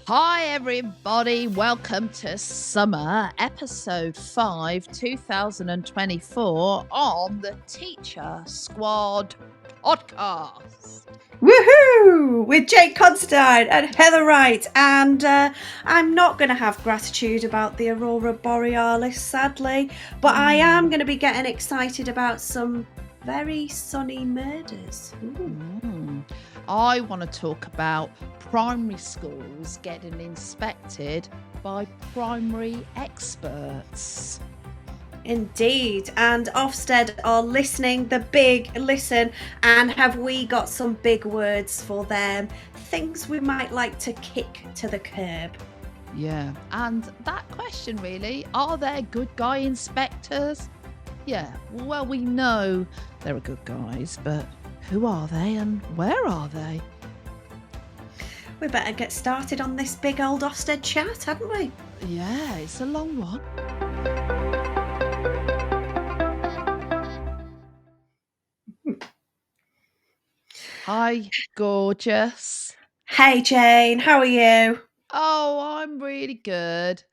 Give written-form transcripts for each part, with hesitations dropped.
Hi, everybody. Welcome to Summer, episode 5, 2024, on the Teacher Squad podcast. Woohoo! With Jane Considine and Heather Wright. And I'm not going to have gratitude about the Aurora Borealis, sadly, but I am going to be getting excited about some very sunny murders. I want to talk about primary schools getting inspected by primary experts. Indeed, and Ofsted are listening, the big listen, and have we got some big words for them? Things we might like to kick to the curb. Yeah, and that question really, are there good guy inspectors? Yeah, well, we know there are good guys, but who are they and where are they? We better get started on this big old Ofsted chat, hadn't we? Yeah, it's a long one. Hi, gorgeous. Hey Jane, how are you? Oh, I'm really good.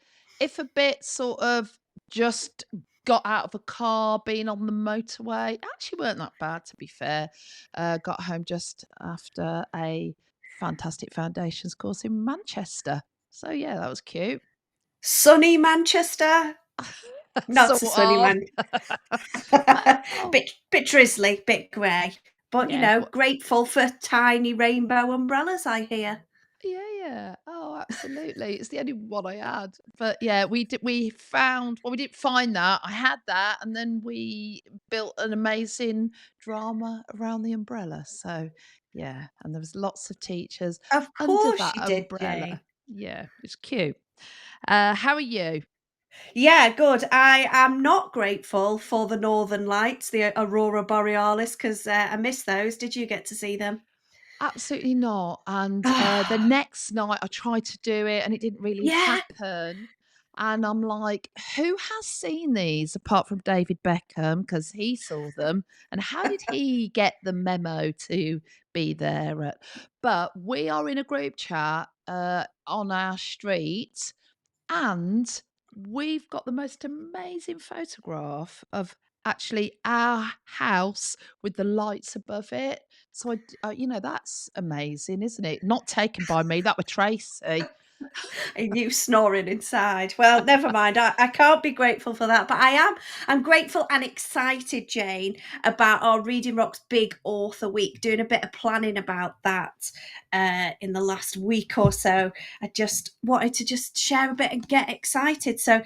If a bit sort of just got out of a car, been on the motorway, actually weren't that bad to be fair. Got home just after a fantastic foundations course in Manchester. So yeah, that was cute. Sunny Manchester? Not so Sort sunny, of. bit drizzly, bit grey. But, Yeah. grateful for tiny rainbow umbrellas, I hear. Yeah. Oh, absolutely. It's the only one I had. But yeah, we didn't find that. I had that, and then we built an amazing drama around the umbrella. So yeah, and there was lots of teachers Of under course that you did, Jane. umbrella. Yeah, it's cute. How are you? Yeah, good. I am not grateful for the Northern Lights, the Aurora Borealis, because I missed those. Did you get to see them? Absolutely not. And the next night I tried to do it and it didn't really Yeah. happen. And I'm like, who has seen these apart from David Beckham? Because he saw them. And how did he get the memo to be there? But we are in a group chat on our street and we've got the most amazing photograph of actually our house with the lights above it. So that's amazing, isn't it? Not taken by me. That were Tracy. And you snoring inside. Well, never mind. I can't be grateful for that, but I'm grateful and excited, Jane, about our Reading Rocks Big Author Week. Doing a bit of planning about that in the last week or so. I just wanted to just share a bit and get excited. So,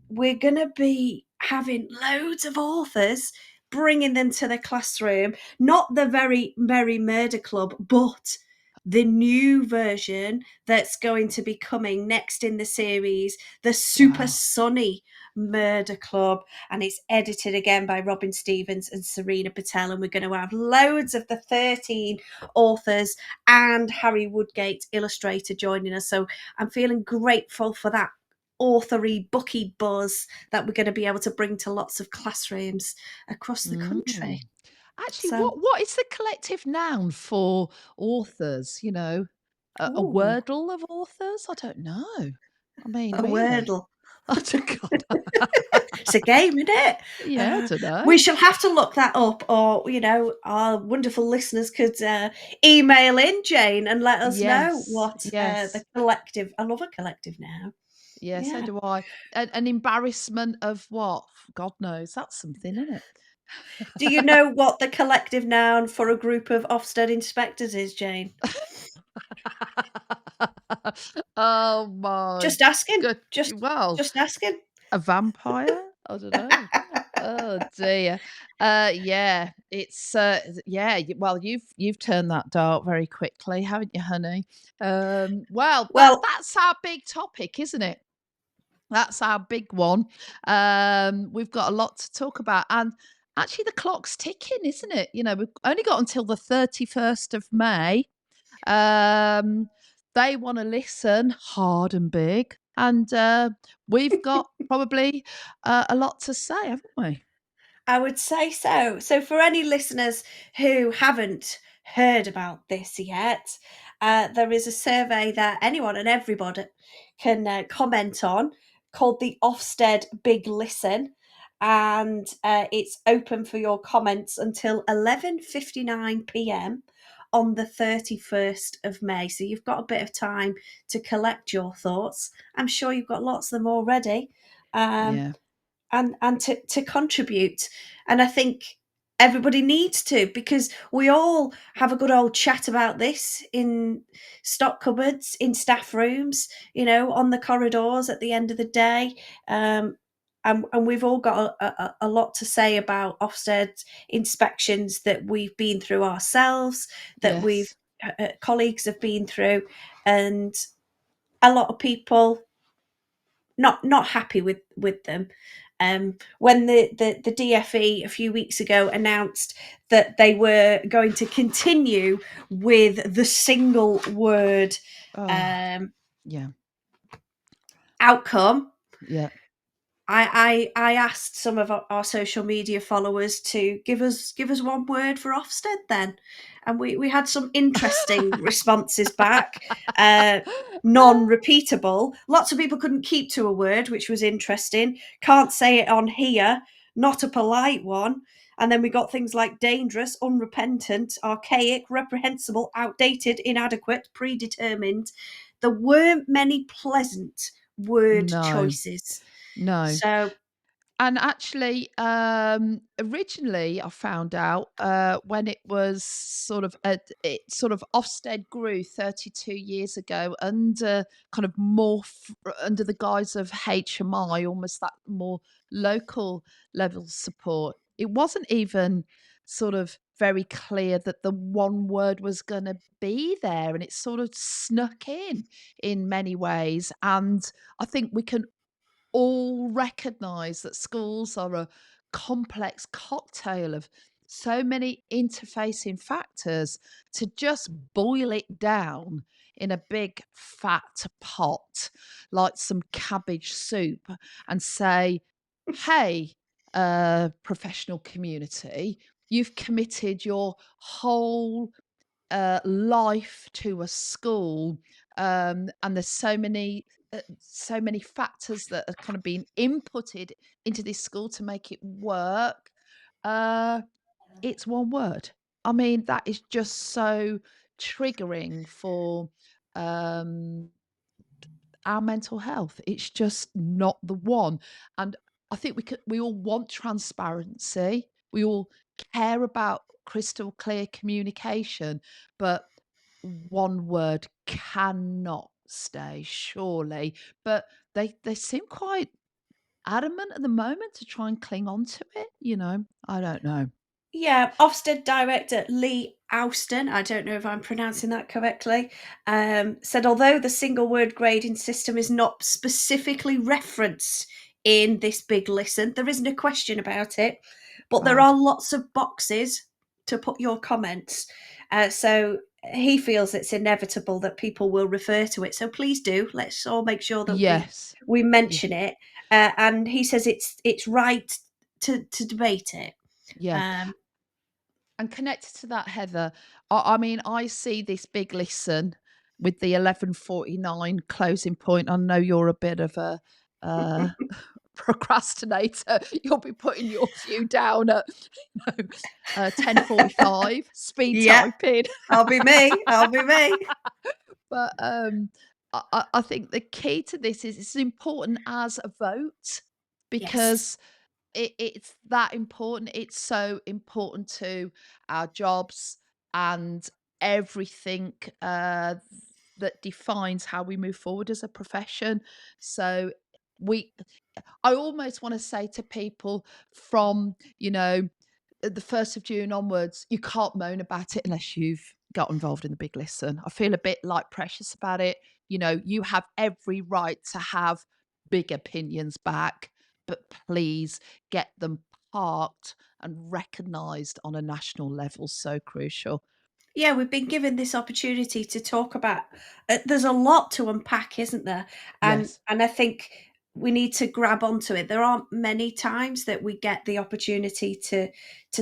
we're gonna be having loads of authors. Bringing them to the classroom, not the very merry murder club, but the new version that's going to be coming next in the series, the Super Wow. Sunny Murder Club, and it's edited again by Robin Stevens and Serena Patel, and we're going to have loads of the 13 authors and Harry Woodgate, illustrator, joining us. So I'm feeling grateful for that authory, booky buzz that we're going to be able to bring to lots of classrooms across the country. Actually, So, what is the collective noun for authors? A ooh, wordle of authors? I don't know. I mean, a really. wordle. Oh, God. It's a game, isn't it? Yeah, I don't know. We shall have to look that up, or our wonderful listeners could email in, Jane, and let us know Yes, what the yes. collective. I love a collective now. Yeah, so Yeah. do I. An embarrassment of what? God knows. That's something, isn't it? Do you know what the collective noun for a group of Ofsted inspectors is, Jane? Oh my Just asking. good. Just Well, just asking. a vampire? I don't know. Oh dear. Yeah, it's yeah. Well, you've turned that dark very quickly, haven't you, honey? Well, Well, that's our big topic, isn't it? That's our big one. We've got a lot to talk about, and actually, the clock's ticking, isn't it? We've only got until the 31st of May. Um, they want to listen hard and big, and we've got probably a lot to say, haven't we? I would say so. So, for any listeners who haven't heard about this yet, there is a survey that anyone and everybody can comment on, called the Ofsted Big Listen, and it's open for your comments until 11:59 p.m. on the 31st of May. So you've got a bit of time to collect your thoughts. I'm sure you've got lots of them already. Um, Yeah. and to contribute. And I think everybody needs to, because we all have a good old chat about this in stock cupboards, in staff rooms, on the corridors at the end of the day. And we've all got a lot to say about Ofsted inspections that we've been through ourselves, that we've Yes. colleagues have been through, and a lot of people not happy with them. When the DFE a few weeks ago announced that they were going to continue with the single word Oh, um, yeah. outcome, Yeah. I asked some of our social media followers to give us one word for Ofsted then, and we had some interesting responses back. Uh, Non-repeatable. Lots of people couldn't keep to a word, which was interesting. Can't say it on here. Not a polite one. And then we got things like dangerous, unrepentant, archaic, reprehensible, outdated, inadequate, predetermined. There weren't many pleasant word No, choices. no. So, And actually, originally I found out when it was sort of Ofsted grew 32 years ago under kind of more under the guise of HMI, almost that more local level support. It wasn't even sort of very clear that the one word was going to be there, and it sort of snuck in many ways. And I think we can all recognize that schools are a complex cocktail of so many interfacing factors. To just boil it down in a big fat pot like some cabbage soup and say, hey, professional community, you've committed your whole life to a school, and there's so many factors that are kind of being inputted into this school to make it work. uh it's one word. I mean, that is just so triggering for um our mental health. It's just not the one. And I think we all want transparency. We all care about crystal clear communication, but one word cannot stay, surely. But they seem quite adamant at the moment to try and cling on to it. I don't know. yeah, Ofsted director Lee Austin, I don't know if I'm pronouncing that correctly, said although the single word grading system is not specifically referenced in this big listen, there isn't a question about it, but there Right. are lots of boxes to put your comments. So he feels it's inevitable that people will refer to it. So please do. Let's all make sure that we Yes. we Yeah. mention it. And he says it's right to debate it. Yeah. Um, And connected to that, Heather, I mean, I see this big listen with the 11:49 closing point. I know you're a bit of a uh, procrastinator. You'll be putting your view down at 10:45, speed Yeah, typing. I'll be me. I'll be me. But I think the key to this is it's important as a vote, Yes. because it's that important. It's so important to our jobs and everything that defines how we move forward as a profession. So we, I almost want to say to people from, the 1st of June onwards, you can't moan about it unless you've got involved in the big listen. I feel a bit like precious about it. You have every right to have big opinions back, but please get them parked and recognised on a national level. So crucial. Yeah, we've been given this opportunity to talk about. There's a lot to unpack, isn't there? And Yes. and I think we need to grab onto it. There aren't many times that we get the opportunity to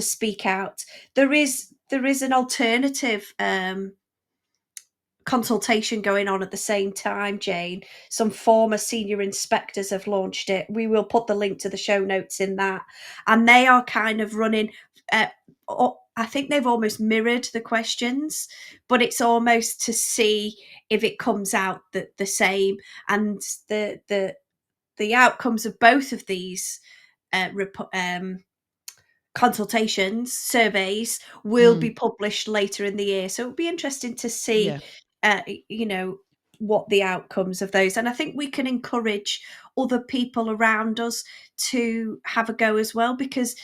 speak out. there is an alternative consultation going on at the same time, Jane. Some former senior inspectors have launched it. We will put the link to the show notes in that. And they are kind of running, uh, I think they've almost mirrored the questions, but it's almost to see if it comes out the same. And the outcomes of both of these consultations, surveys will be Mm, published later in the year. So it'll be interesting to see, yeah. you know, what the outcomes of those. And I think we can encourage other people around us to have a go as well, because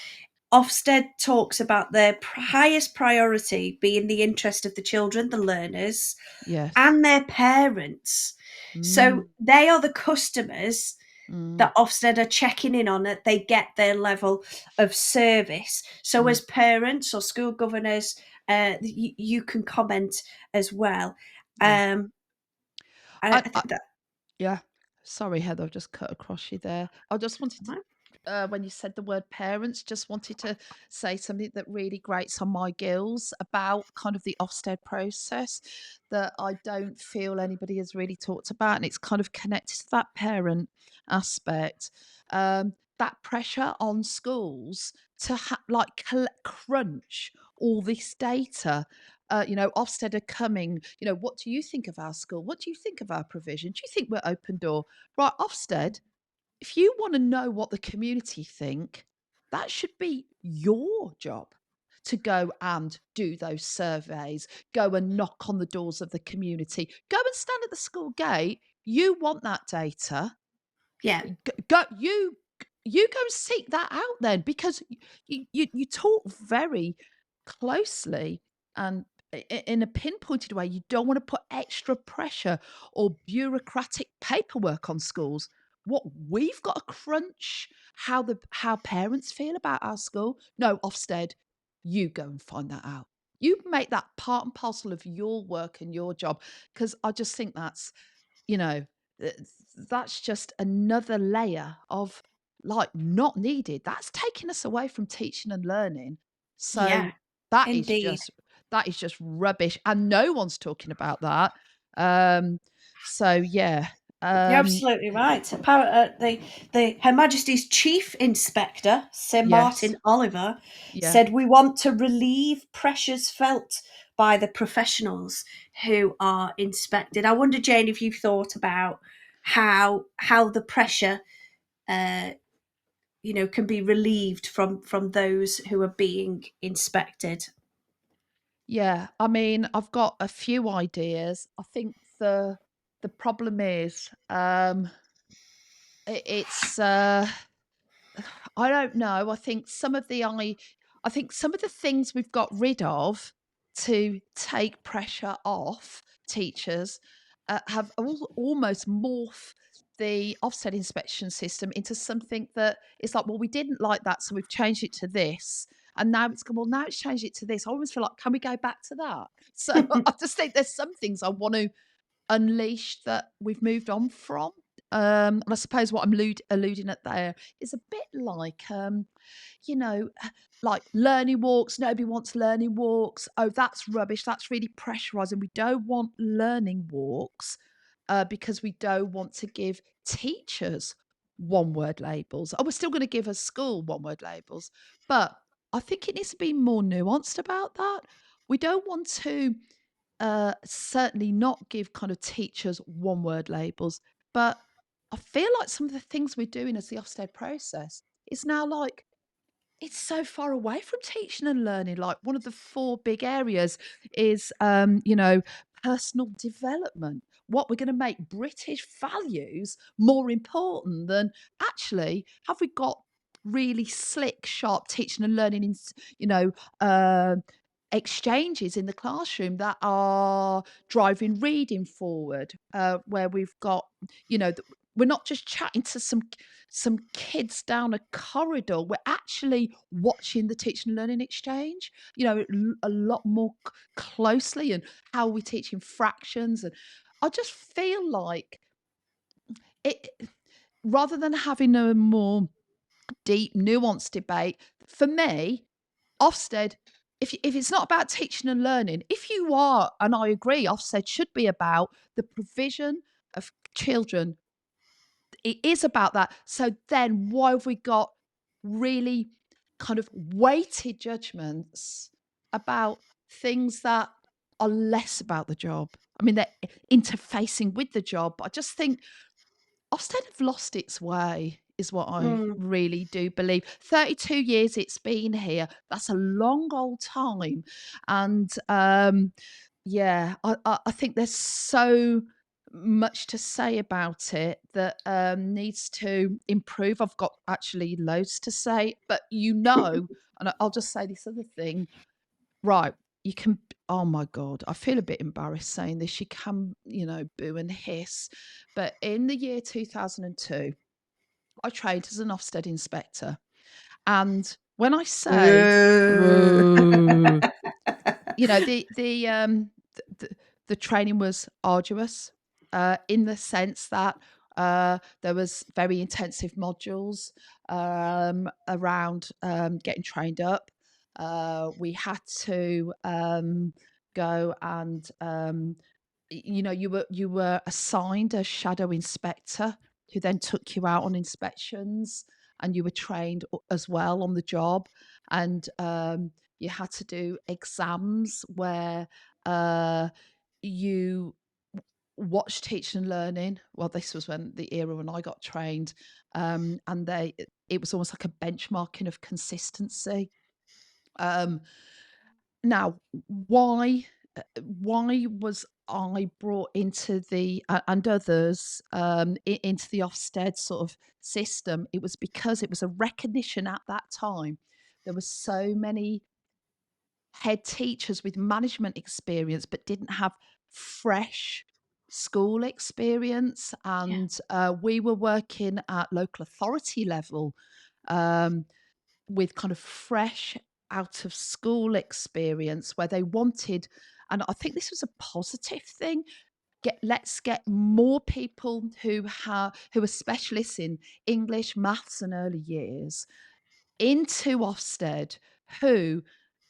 Ofsted talks about their highest priority being the interest of the children, the learners, Yes. and their parents. So Mm, they are the customers mm, that Ofsted are checking in on, that they get their level of service. So, mm, as parents or school governors, you can comment as well. yeah. Um, and I, I I think that, Yeah. Sorry, Heather, I've just cut across you there. I just wanted to, when you said the word parents, just wanted to say something that really grates on my gills about kind of the Ofsted process that I don't feel anybody has really talked about. And it's kind of connected to that parent aspect. That pressure on schools to crunch all this data. Ofsted are coming, what do you think of our school? What do you think of our provision? Do you think we're open door? Right, Ofsted, if you want to know what the community think, that should be your job to go and do those surveys, go and knock on the doors of the community, go and stand at the school gate. You want that data. yeah, You go and seek that out then, because you talk very closely and in a pinpointed way. You don't want to put extra pressure or bureaucratic paperwork on schools. What we've got to crunch how parents feel about our school. No, Ofsted, you go and find that out. You make that part and parcel of your work and your job, because I just think that's, you know, th- that's just another layer of, like, not needed. That's taking us away from teaching and learning. yeah, So that is indeed. just that is just rubbish, and no one's talking about that. Um, so yeah, You're um, absolutely right. The Her Majesty's Chief Inspector, Sir yes, Martin Oliver, yeah. said we want to relieve pressures felt by the professionals who are inspected. I wonder, Jane, if you've thought about how the pressure, uh, can be relieved from those who are being inspected. Yeah, I mean, I've got a few ideas. I think the problem is, it's I don't know. I think some of the things we've got rid of to take pressure off teachers have almost morphed the offset inspection system into something that it's like, well, we didn't like that, so we've changed it to this. And now it's well, now it's changed it to this. I always feel like, can we go back to that? So I just think there's some things I want to unleash that we've moved on from. And I suppose what I'm alluding at there is a bit like, you know, like learning walks. Nobody wants learning walks. Oh, that's rubbish. That's really pressurizing. We don't want learning walks because we don't want to give teachers one word labels. Oh, we're still going to give a school one word labels. But I think it needs to be more nuanced about that. We don't want to certainly not give kind of teachers one word labels, but I feel like some of the things we're doing as the Ofsted process is now like, it's so far away from teaching and learning. Like, one of the four big areas is, personal development. What we're going to make British values more important than, actually, have we got really slick, sharp teaching and learning you know, uh, exchanges in the classroom that are driving reading forward, where we've got, we're not just chatting to some kids down a corridor. We're actually watching the teaching and learning exchange, a lot more closely, and how we're teaching fractions. And I just feel like it, rather than having a more deep, nuanced debate, for me, Ofsted, if it's not about teaching and learning, if you are, and I agree, Ofsted should be about the provision of children. It is about that. So then why have we got really kind of weighted judgments about things that are less about the job? I mean, they're interfacing with the job. But I just think Ofsted have lost its way, is what I Mm. really do believe. 32 years it's been here. That's a long old time. And yeah, I think there's so much to say about it that needs to improve. I've got actually loads to say, but and I'll just say this other thing. Right, you can, oh my God, I feel a bit embarrassed saying this. You can, boo and hiss. But in the year 2002, I trained as an Ofsted inspector. And when I say, Boo. whoa, the the training was arduous, in the sense that there was very intensive modules around getting trained up. We had to go and you were assigned a shadow inspector who then took you out on inspections, and you were trained as well on the job. And you had to do exams where you watched teaching and learning. Well, this was when the era when I got trained, and it was almost like a benchmarking of consistency. Um, Now, why was I brought into the and others into the Ofsted sort of system? It was because it was a recognition at that time. There were so many head teachers with management experience, but didn't have fresh school experience. Yeah. And we were working at local authority level, um, with kind of fresh out of school experience where they wanted, and I think this was a positive thing. Let's get more people who are specialists in English, maths, and early years into Ofsted, who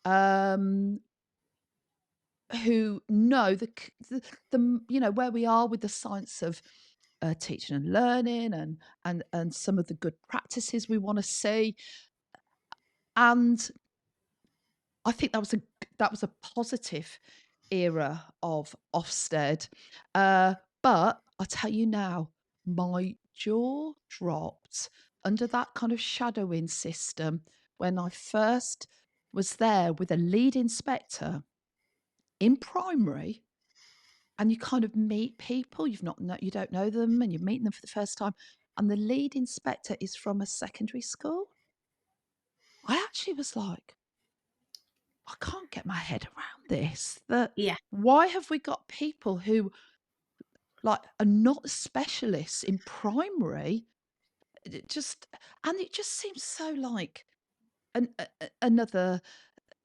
um, who know where we are with the science of teaching and learning, and some of the good practices we want to see. And I think that was a positive era of Ofsted. But I tell you now, my jaw dropped under that kind of shadowing system when I first was there with a lead inspector in primary. And you kind of meet people you don't know them, and you're meeting them for the first time, and the lead inspector is from a secondary school. I actually was like, I can't get my head around this. That Yeah. Why have we got people who like are not specialists in primary? It just seems so like another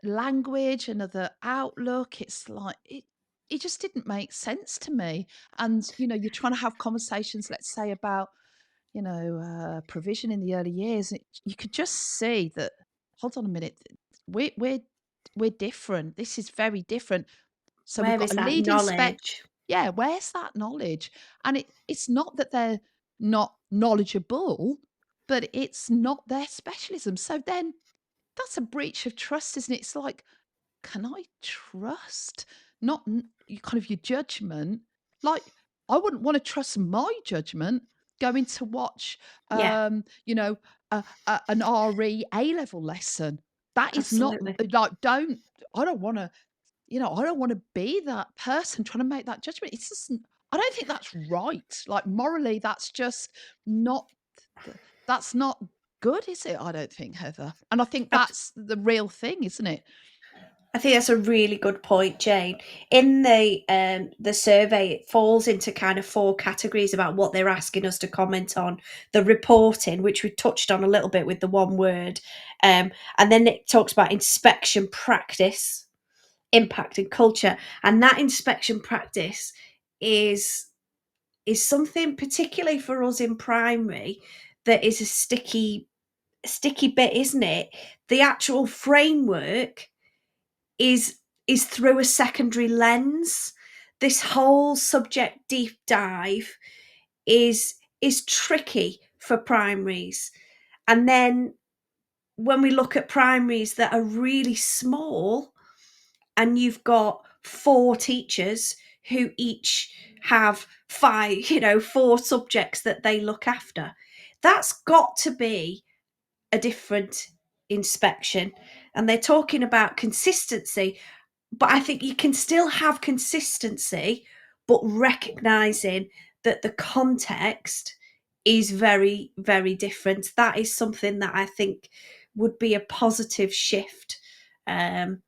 language, another outlook. It's like it just didn't make sense to me. And you're trying to have conversations, let's say, about provision in the early years. You could just see that. Hold on a minute, we're different. This is very different. So we've Where got is a that lead inspect. knowledge? Yeah, where's that knowledge? And it's not that they're not knowledgeable, but it's not their specialism. So then that's a breach of trust, isn't it? It's like, can I trust not you kind of your judgment? Like, I wouldn't want to trust my judgment going to watch, Yeah, an RE A level lesson. That is not absolutely. like, I don't want to, I don't want to be that person trying to make that judgment. It's just, I don't think that's right. Like, morally, that's just not, that's not good, is it? I don't think, Heather. And I think Abs- that's the real thing, isn't it? I think that's a really good point, Jane. In the survey, it falls into kind of four categories about what they're asking us to comment on. The reporting, which we touched on a little bit with the one word, and then it talks about inspection practice, impact, and culture. And that inspection practice is is something particularly for us in primary that is a sticky bit, isn't it? The actual framework is is through a secondary lens. This whole subject deep dive is tricky for primaries. And then when we look at primaries that are really small, and you've got 4 teachers who each have five, 4 subjects that they look after, that's got to be a different inspection. And they're talking about consistency, but I think you can still have consistency, but recognizing that the context is very, very different. That is something that I think would be a positive shift, um,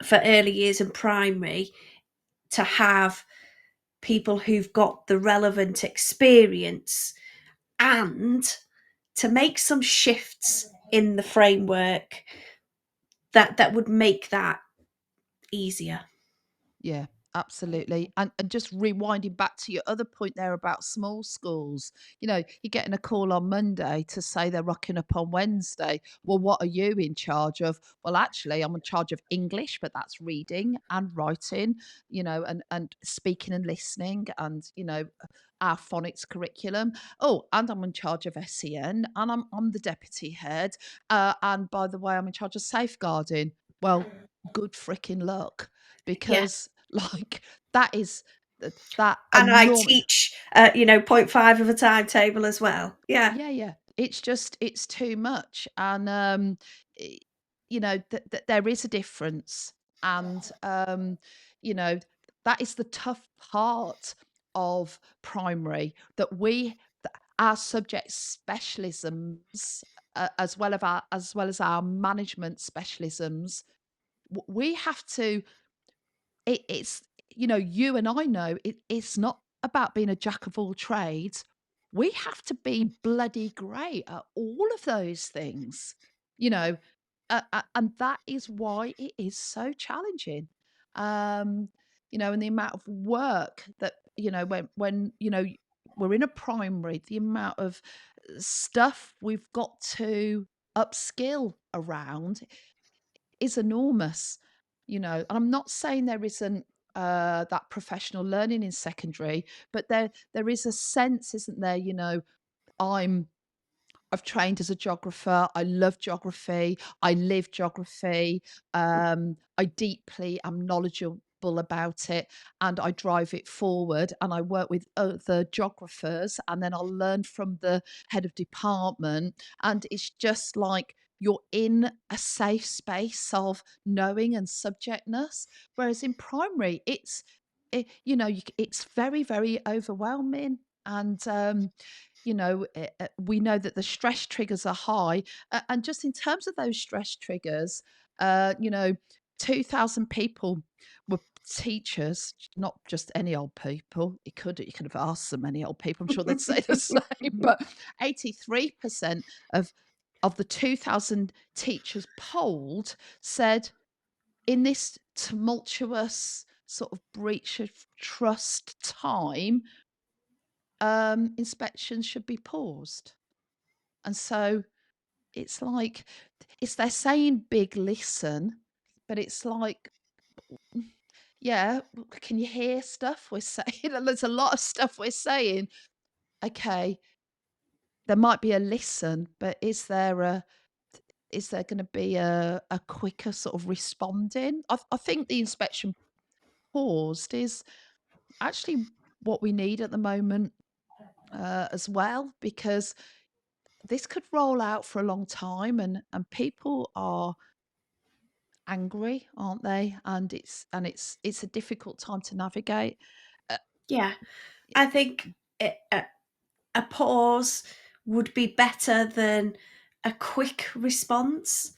for early years and primary, to have people who've got the relevant experience, and to make some shifts in the framework that would make that easier. Yeah, absolutely. And just rewinding back to your other point there about small schools, you're getting a call on Monday to say they're rocking up on Wednesday. Well, what are you in charge of? Well, actually, I'm in charge of English, but that's reading and writing, and speaking and listening, and our phonics curriculum. Oh, and I'm in charge of SEN, and I'm the deputy head. And by the way, I'm in charge of safeguarding. Well, good freaking luck, Yeah. because like that is that And I enormous. teach, point 0.5 of a timetable as well. Yeah. Yeah, yeah. It's too much, and i- there is a difference, and you know that is the tough part of primary, that our subject specialisms, as well as our management specialisms, we have to it's you and I know it's not about being a jack of all trades. We have to be bloody great at all of those things, you know, and that is why it is so challenging. Um, and the amount of work that when we're in a primary, the amount of stuff we've got to upskill around is enormous, and I'm not saying there isn't that professional learning in secondary, but there is a sense, isn't there? I'm I've trained as a geographer. I love geography. I live geography. I deeply am knowledgeable about it, and I drive it forward. And I work with other geographers, and then I'll learn from the head of department. And it's just like you're in a safe space of knowing and subjectness. Whereas in primary, it's very, very overwhelming. And we know that the stress triggers are high. And just in terms of those stress triggers, uh, you know, 2,000 people were teachers, not just any old people. You could have asked them any old people. I'm sure they'd say the same. But 83% of the 2,000 teachers polled said, in this tumultuous sort of breach of trust time, inspections should be paused. And so it's like they're saying big listen, but it's like, yeah, can you hear stuff we're saying? And there's a lot of stuff we're saying. Okay, there might be a listen, but is there going to be a quicker sort of responding? I think the inspection paused is actually what we need at the moment, as well, because this could roll out for a long time, and people are angry, aren't they? And it's a difficult time to navigate. Uh, Yeah. I think a pause would be better than a quick response.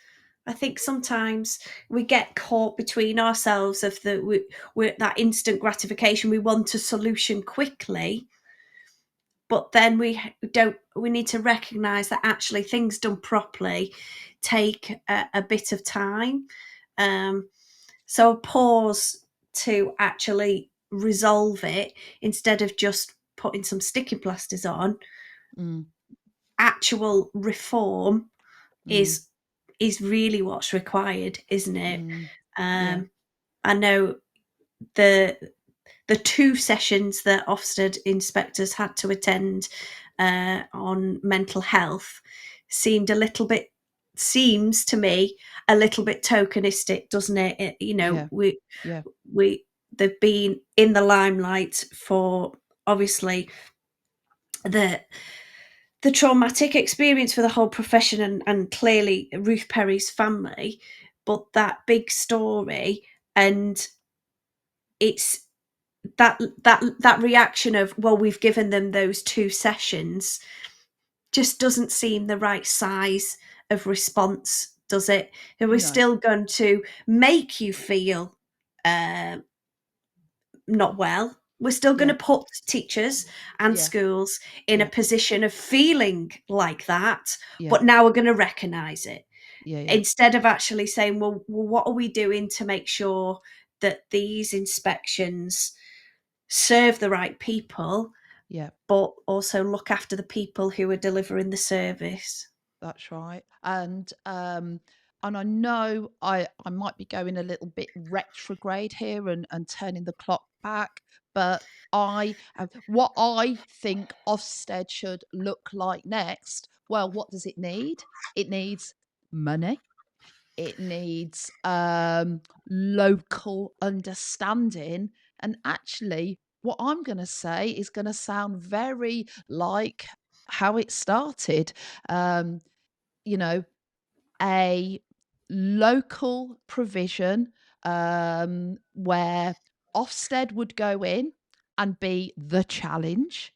I think sometimes we get caught between ourselves of we're that instant gratification. We want a solution quickly, but then we need to recognize that actually things done properly take a bit of time. Um, so a pause to actually resolve it, instead of just putting some sticky plasters on. mm, Actual reform mm, is is really what's required, isn't it? Mm, yeah, Um, I know the the 2 sessions that Ofsted inspectors had to attend on mental health seemed a little bit seems to me a little bit tokenistic, doesn't it? You know, yeah, yeah, we they've been in the limelight for obviously the traumatic experience for the whole profession and clearly Ruth Perry's family, but that big story and it's that reaction of, well, we've given them those 2 sessions, just doesn't seem the right size of response, does it? And we're no, still going to make you feel uh, not well. We're still going yeah, to put teachers and yeah, schools in a yeah, position of feeling like that, yeah, but now we're going to recognise it yeah, yeah, instead of actually saying, well, what are we doing to make sure that these inspections serve the right people, yeah. but also look after the people who are delivering the service. That's right. And I know I might be going a little bit retrograde here and turning the clock back, but what I think Ofsted should look like next. Well, what does it need? It needs money. It needs local understanding. And actually, what I'm going to say is going to sound very like how it started. Um, you know, a local provision where Ofsted would go in and be the challenge,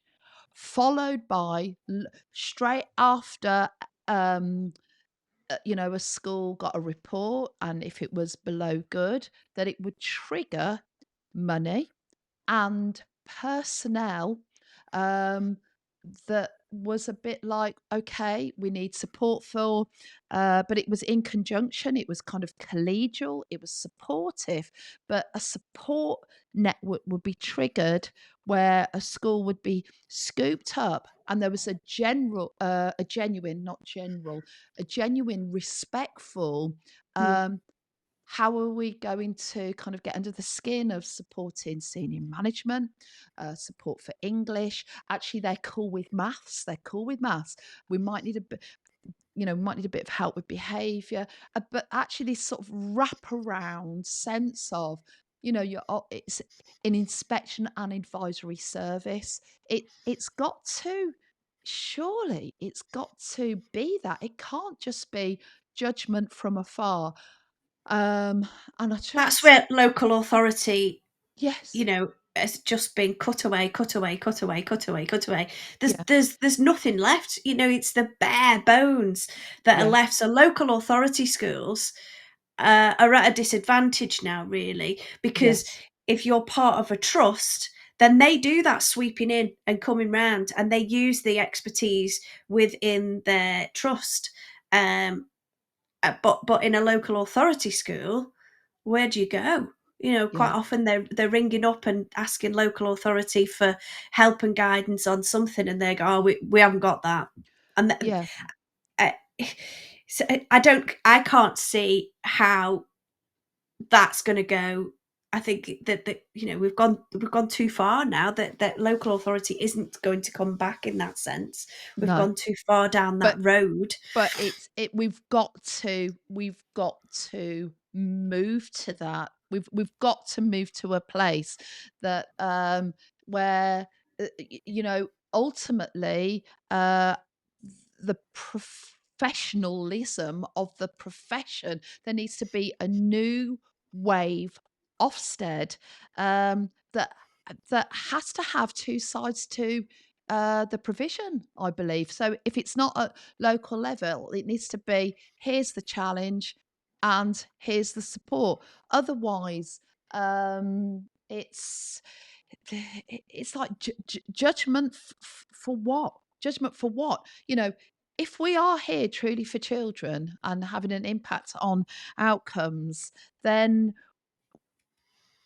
followed by straight after. A school got a report, and if it was below good, that it would trigger money and personnel um, that was a bit like, okay, we need support for, but it was in conjunction, it was kind of collegial, it was supportive, but a support network would be triggered where a school would be scooped up and there was a genuine, not general, a genuine, respectful Mm, um, how are we going to kind of get under the skin of supporting senior management, support for English? Actually, they're cool with maths. They're cool with maths. We might need a bit, might need a bit of help with behaviour, but actually, this sort of wraparound sense of, it's an inspection and advisory service. It's got to, surely, it's got to be that. It can't just be judgment from afar. Um, and I that's just where local authority, yes, has just been cut away, cut away, cut away, cut away, cut away. yeah, There's nothing left. It's the bare bones that are yeah, left. So local authority schools are at a disadvantage now, really, because yes, if you're part of a trust, then they do that sweeping in and coming round, and they use the expertise within their trust. Um, but in a local authority school, where do you go? Quite yeah, often they're ringing up and asking local authority for help and guidance on something, and they go, "Oh, we haven't got that," and yeah, uh, so I can't see how that's going to go. I think that we've gone too far now. That local authority isn't going to come back in that sense. We've no, gone too far down that but road. we've got to move to that. We've got to move to a place that where ultimately the professionalism of the profession, there needs to be a new wave Ofsted that has to have two sides to the provision, I believe. So if it's not at local level, it needs to be, here's the challenge and here's the support. Otherwise, it's it's like judgment for what? Judgment for what? If we are here truly for children and having an impact on outcomes, then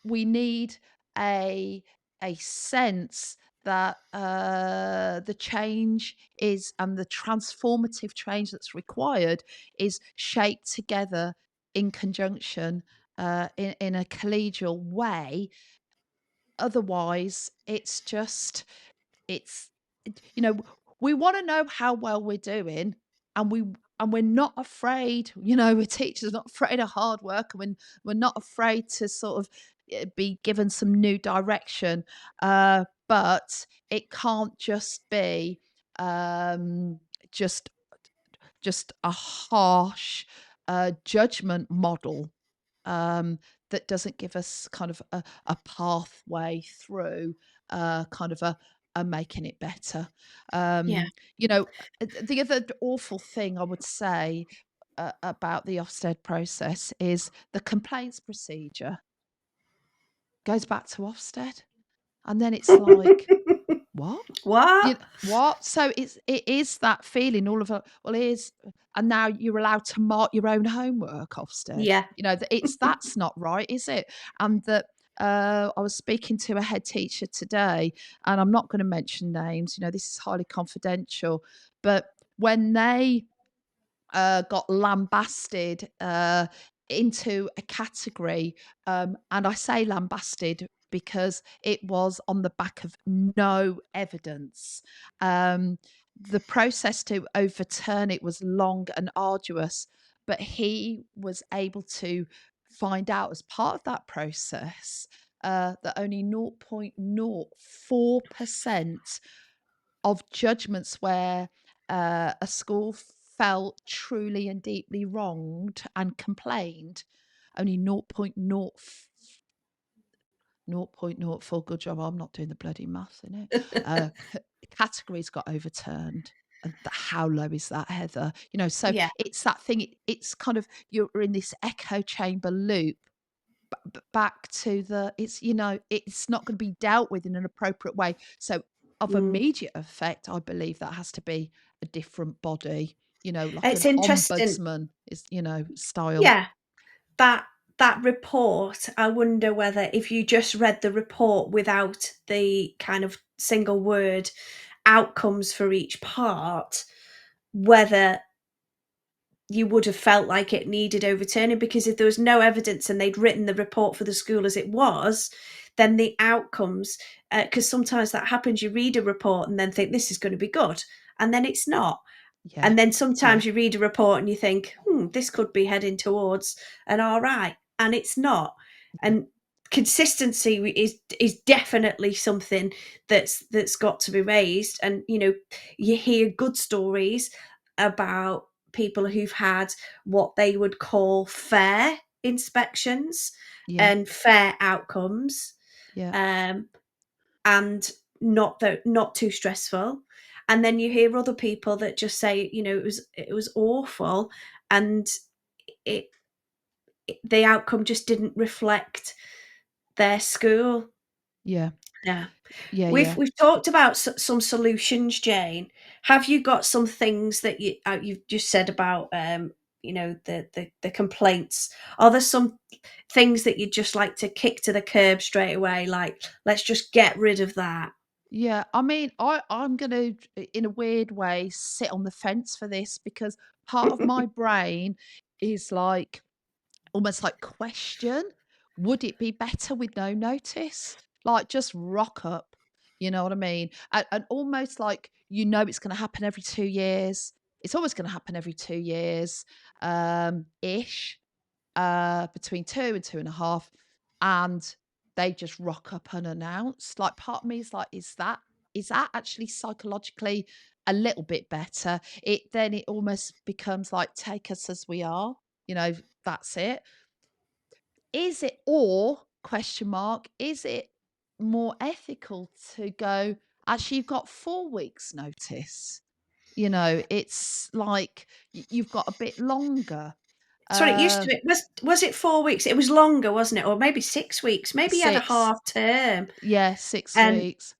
we need a a sense that the change is, and the transformative change that's required is shaped together in conjunction, in a collegial way. Otherwise, it's just, it's you know, we want to know how well we're doing, and we're not afraid. We're teachers, not afraid of hard work, and we're not afraid to sort of be given some new direction. But it can't just be um, just a harsh judgment model, um, that doesn't give us kind of a pathway through, kind of a making it better. Yeah. The other awful thing I would say about the Ofsted process is the complaints procedure goes back to Ofsted, and then it's like, what? What? What? So it is that feeling all of a, well, here's, and now you're allowed to mark your own homework, Ofsted. Yeah. That's not right, is it? And that I was speaking to a head teacher today, and I'm not going to mention names. This is highly confidential, but when they got lambasted into a category. And I say lambasted because it was on the back of no evidence. Um, the process to overturn it was long and arduous, but he was able to find out as part of that process that only 0.04% of judgments where a school felt truly and deeply wronged and complained, only 0.04, good job, I'm not doing the bloody maths in it, categories got overturned. And how low is that, Heather? So Yeah. it's that thing. It's kind of, you're in this echo chamber loop, back to the, it's not going to be dealt with in an appropriate way. So of Mm. immediate effect, I believe that has to be a different body, like It's an interesting. ombudsman is, style. Yeah. That that report, I wonder whether if you just read the report without the kind of single word outcomes for each part, whether you would have felt like it needed overturning, because if there was no evidence and they'd written the report for the school as it was, then the outcomes, because sometimes that happens, you read a report and then think this is going to be good, and then it's not. Yeah. And then Yeah. sometimes you read a report and you think, this could be heading towards an all right, and it's not. Yeah. And consistency is definitely something that's got to be raised. And you hear good stories about people who've had what they would call fair inspections Yeah. and fair outcomes, Yeah. um, and not too stressful. And then you hear other people that just say, it was awful, and it, the outcome just didn't reflect their school. Yeah. Yeah. Yeah. We've Yeah. we've talked about some solutions, Jane. Have you got some things that you've just said about the complaints? Are there some things that you'd just like to kick to the curb straight away? Like, let's just get rid of that. Yeah, I mean, I'm gonna, in a weird way, sit on the fence for this, because part of my brain is like, almost like, question, would it be better with no notice? Like, just rock up, you know what I mean? And almost like, it's going to happen every 2 years. It's always going to happen every 2 years, ish, between 2 and 2.5, and they just rock up unannounced. Like, part of me is like, is that actually psychologically a little bit better? Then it almost becomes like, take us as we are, that's it. Is it, or question mark, is it more ethical to go, actually, you've got 4 weeks notice? It's like, you've got a bit longer. Sorry, it used Uh, to be, was it 4 weeks? It was longer, wasn't it? Or maybe 6 weeks. Maybe you had a six, half term. yeah, six And weeks.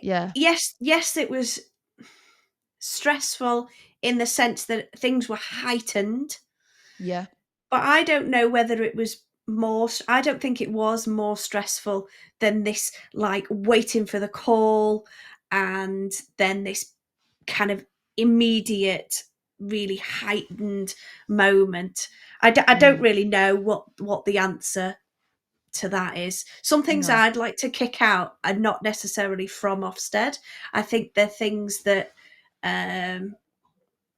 Yeah, yes, it was stressful in the sense that things were heightened, yeah, but I don't know whether it was I don't think it was more stressful than this, like, waiting for the call and then this kind of immediate, really heightened moment. I don't Mm, really know what the answer to that is. Some things no. I'd like to kick out are not necessarily from Ofsted. I think they're things that um,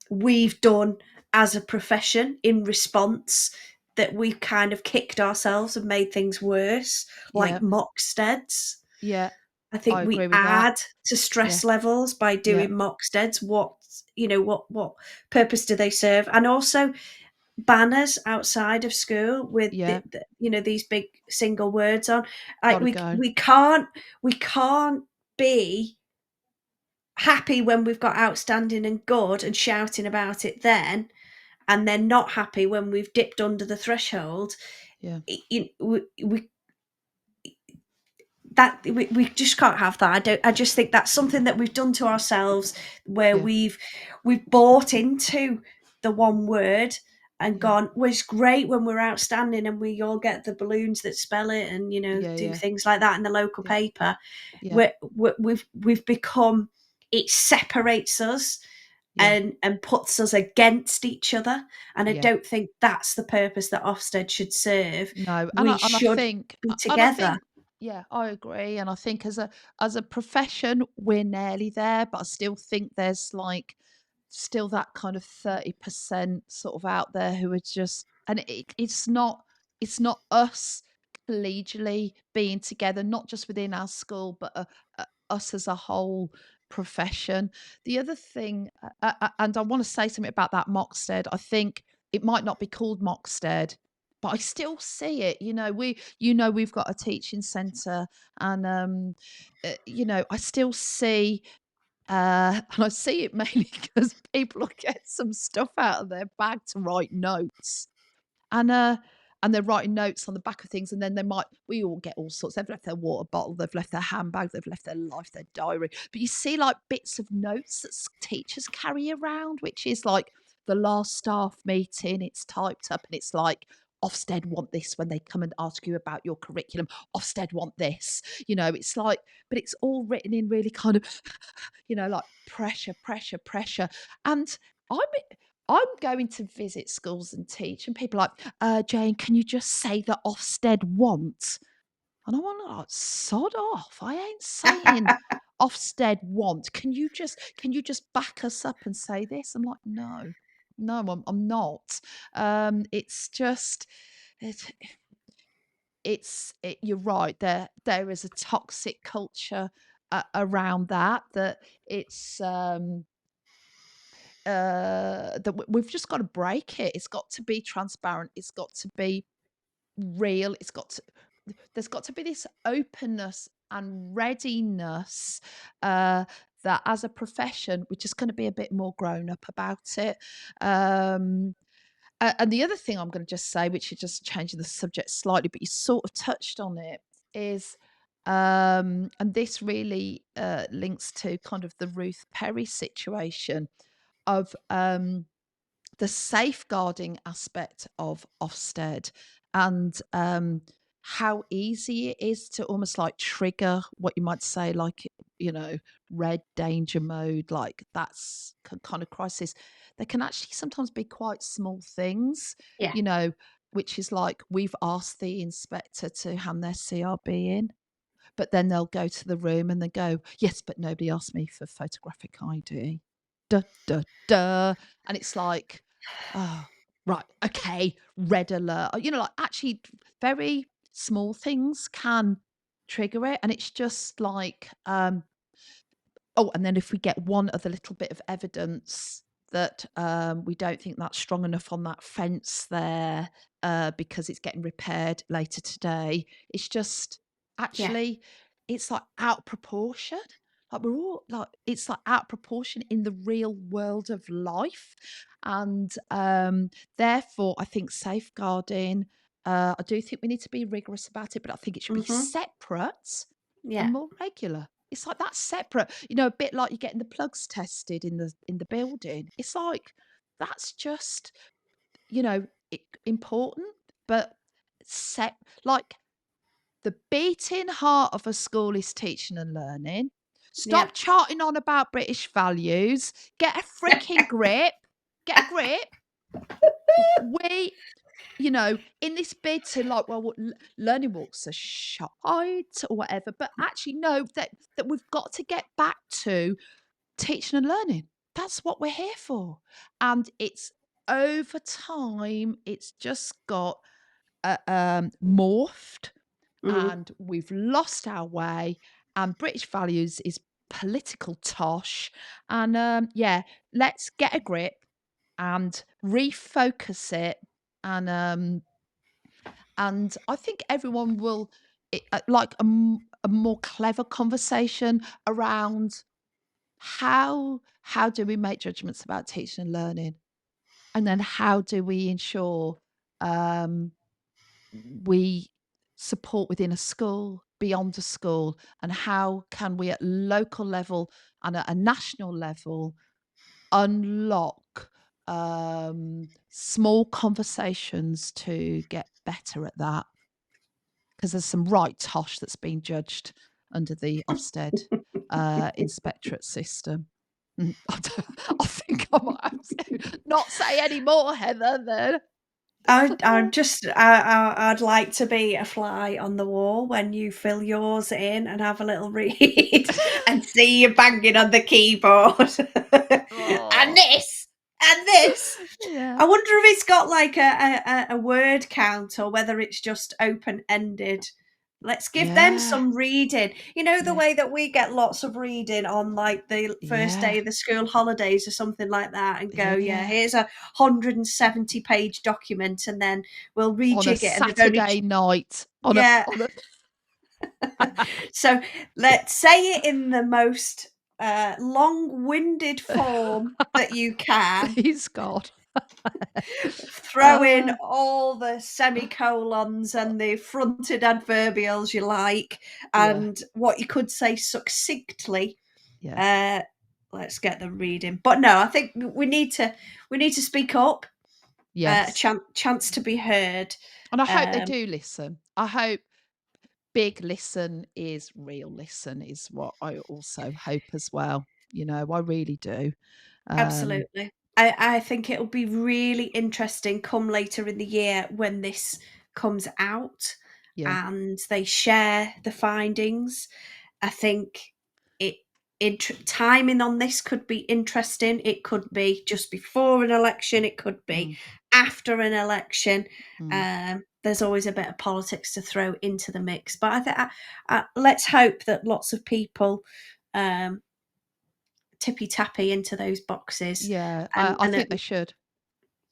we've done as a profession in response, that we've kind of kicked ourselves and made things worse, like Yeah. mocksteads. Yeah. I I think agree we with that. add to Yeah. stress levels by Yeah. doing mocksteads. What purpose do they serve? And also banners outside of school with Yeah. these big single words on. Like Gotta we go. we can't we can't be happy when we've got outstanding and good and shouting about it then, and then not happy when we've dipped under the threshold. Yeah. We just can't have that. I just think that's something that we've done to ourselves, where Yeah. we've bought into the one word and Yeah. gone, well, it's great when we're outstanding and we all get the balloons that spell it, and Yeah. do Yeah. things like that in the local Yeah. paper. Yeah. We've become, it separates us Yeah. and puts us against each other, and I Yeah. don't think that's the purpose that Ofsted should serve. No, We and I should think be and I together. think yeah, I agree, and I think as a profession, we're nearly there, but I still think there's, like, still that kind of 30% sort of out there who are just and it's not us collegially being together, not just within our school, but, us as a whole profession. The other thing, and I wanna say something about that Mockstead, I think it might not be called Mockstead, but I still see it. We've got a teaching centre, and I still see and I see it mainly because people will get some stuff out of their bag to write notes. And, uh, and they're writing notes on the back of things, and then we all get all sorts. They've left their water bottle, they've left their handbag, they've left their life, their diary. But you see, like, bits of notes that teachers carry around, which is like the last staff meeting. It's typed up, and it's like, Ofsted want this when they come and ask you about your curriculum. Ofsted want this. It's like, but it's all written in really kind of, like pressure, pressure, pressure. And I'm I'm going to visit schools and teach, and people are like, Jane, can you just say that Ofsted want? And I want to like, sod off. I ain't saying Ofsted want. Can you just back us up and say this? I'm like, no, no, I'm not. It's just it, you're right. There is a toxic culture around that it's we've just got to break it. It's got to be transparent. It's got to be real. There's got to be this openness and readiness that as a profession, we're just going to be a bit more grown up about it. Um, and the other thing I'm going to just say, which is just changing the subject slightly, but you sort of touched on it, is, and this really links to kind of the Ruth Perry situation of the safeguarding aspect of Ofsted, and how easy it is to almost like trigger what you might say, like, red danger mode, like that's kind of crisis. They can actually sometimes be quite small things, Yeah. you know, which is like, we've asked the inspector to hand their CRB in, but then they'll go to the room and they go, "Yes, but nobody asked me for photographic ID." Duh, duh, duh. And it's like, "Oh, right, okay, red alert." Like, actually very small things can trigger it. And it's just like, oh, and then if we get one other little bit of evidence that we don't think that's strong enough on that fence there, because it's getting repaired later today, it's just Yeah. actually, it's like out proportion. Like, we're all like, it's like out proportion in the real world of life. And therefore, I think safeguarding, I do think we need to be rigorous about it, but I think it should be Mhm. separate Yeah. and more regular. It's like that's separate, a bit like you're getting the plugs tested in the building. It's like that's just, important, but set like the beating heart of a school is teaching and learning. Yeah. Stop charting on about British values. Get a freaking grip. Get a grip. We, in this bid to like, well, learning walks are shite or whatever, but actually, no, that we've got to get back to teaching and learning. That's what we're here for. And it's over time, it's just got morphed Mm. and we've lost our way. And British values is political tosh. And yeah, let's get a grip and refocus it. And I think everyone will like a more clever conversation around how do we make judgments about teaching and learning, and then how do we ensure um, we support within a school, beyond a school, and how can we at local level and at a national level unlock small conversations to get better at that, because there's some right tosh that's been judged under the Ofsted inspectorate system. I think I might have to not say any more, Heather, then. I'd like to be a fly on the wall when you fill yours in and have a little read and see you banging on the keyboard. And Oh, this, and this. yeah. I wonder if it's got like a word count or whether it's just open ended. Let's give them Yeah. some reading. You know, the Yeah. way that we get lots of reading on like the first Yeah. day of the school holidays or something like that, and go, Yeah. yeah, Yeah. here's a 170-page document, and then we'll On a rejig it. And they've only, Saturday night. yeah. On a So let's say it in the most long winded form that you can. Please God. Throw in uh, all the semicolons and the fronted adverbials you like, yeah. and what you could say succinctly. Yeah. Uh, let's get them reading. But no, I think we need to speak up. Yes. Chance to be heard. And I hope they Um, do listen. I hope big listen is real listen, is what I also hope as well. I really do. Um, Absolutely. I think it'll be really interesting come later in the year when this comes out yeah. and they share the findings. I think it timing on this could be interesting. It could be just before an election, it could be Mm, after an election. mm. There's always a bit of politics to throw into the mix, but I think let's hope that lots of people um, tippy tappy into those boxes, Yeah, and I think they should.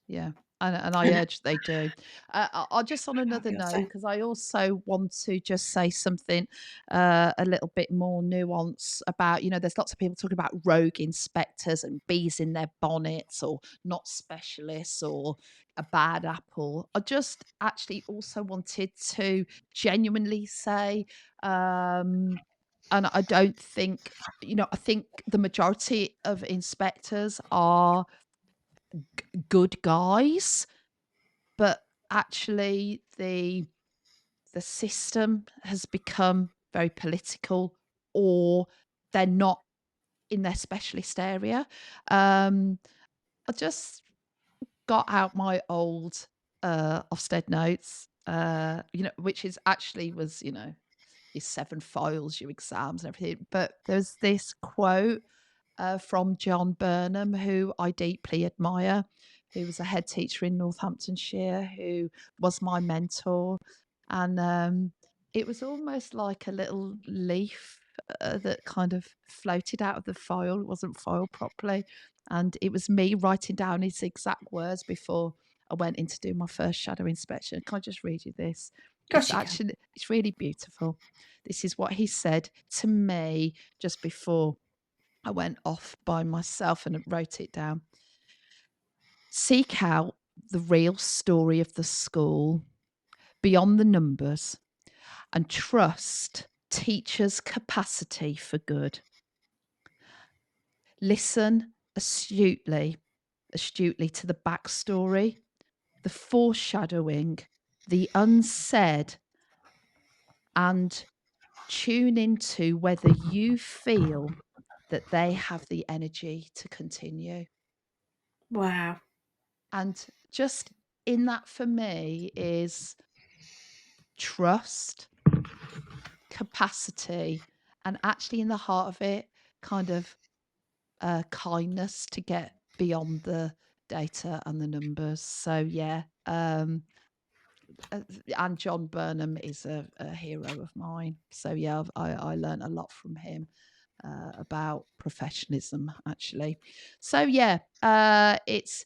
Yeah, and I and urge they do. I'll just on I another feel note, so. because I also want to just say something a little bit more nuance about, there's lots of people talking about rogue inspectors and bees in their bonnets or not specialists or a bad apple. I just actually also wanted to genuinely say, and I don't think, I think the majority of inspectors are good guys, but actually the system has become very political, or they're not in their specialist area. I just got out my old Ofsted notes, which is actually was, your 7 files, your exams and everything. But there's this quote from John Burnham, who I deeply admire, who was a head teacher in Northamptonshire, who was my mentor. And it was almost like a little leaf that kind of floated out of the file. It wasn't filed properly. And it was me writing down his exact words before I went in to do my first shadow inspection. Can I just read you this? Of course you can. It's really beautiful. This is what he said to me just before I went off by myself and wrote it down. Seek out the real story of the school beyond the numbers and trust teachers' capacity for good. Listen astutely to the backstory, the foreshadowing, the unsaid and tune into whether you feel that they have the energy to continue. Wow. And just in that for me is trust, capacity, and actually in the heart of it, kind of kindness to get beyond the data and the numbers. So yeah, and John Burnham is a hero of mine. So yeah, I learned a lot from him about professionalism actually. So yeah, it's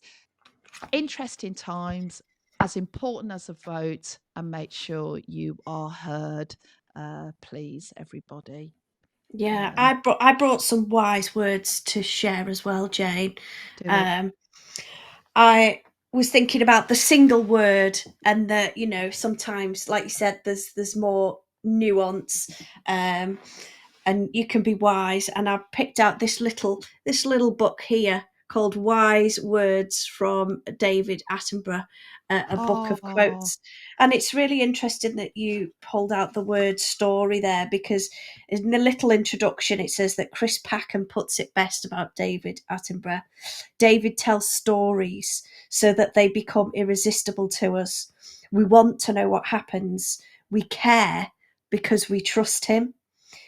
interesting times, as important as a vote, and make sure you are heard. Please, everybody. Yeah, Um, I brought some wise words to share as well, Jane. do it. Um, I was thinking about the single word, and that, you know, sometimes, like you said, there's more nuance, um, and you can be wise. And I picked out this little book here called "Wise Words from David Attenborough," a book of Oh, quotes. And it's really interesting that you pulled out the word story there, because in the little introduction it says that Chris Packham puts it best about David Attenborough. David tells stories so that they become irresistible to us. We want to know what happens. We care because we trust him.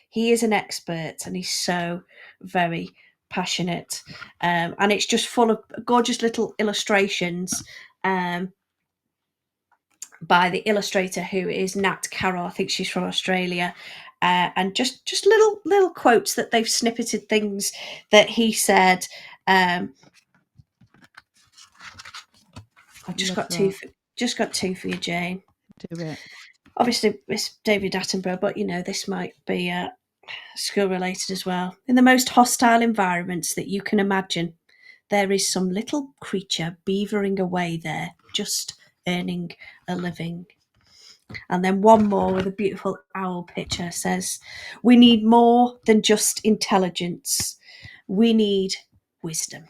He is an expert and he's so very passionate. And it's just full of gorgeous little illustrations, um, by the illustrator, who is Nat Carroll. I think she's from Australia. And just little quotes that they've snippeted things that he said. Um, I've just love got two. that. Just got two for you, Jane. Do it. Obviously, it's David Attenborough, but you know this might be school related as well. In the most hostile environments that you can imagine, there is some little creature beavering away there, just earning a living. And then one more with a beautiful owl picture says, "We need more than just intelligence. We need wisdom."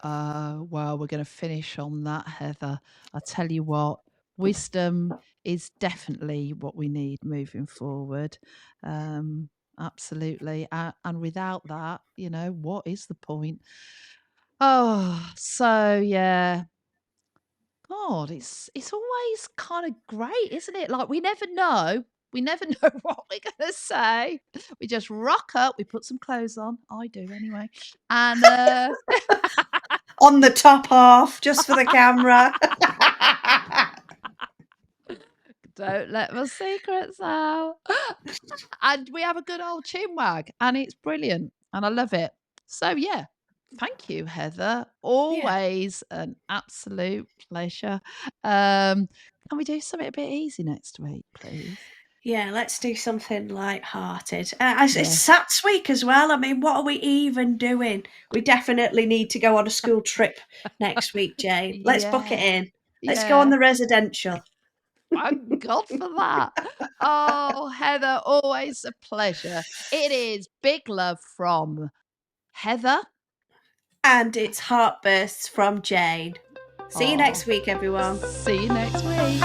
Well, we're going to finish on that, Heather. I tell you what, wisdom is definitely what we need moving forward. Um, Absolutely. And without that, what is the point? Oh, so yeah. God, it's always kind of great, isn't it? Like we never know. We never know what we're gonna say. We just rock up, we put some clothes on. I do anyway. And On the top half, just for the camera. don't let my secrets out. And we have a good old chin wag, and it's brilliant, and I love it. So yeah, thank you, Heather. Yeah. Always an absolute pleasure. Can we do something a bit easy next week, please? Yeah, let's do something light-hearted. It's Yeah. Sats week as well. I mean, what are we even doing? We definitely need to go on a school trip next week, Jane. Let's book it Yeah. in. Let's go on Yeah. the residential. Thank God for that. Oh, Heather, always a pleasure. It is big love from Heather. And it's Heartbursts from Jane. See you Oh, next week, everyone. see you next week.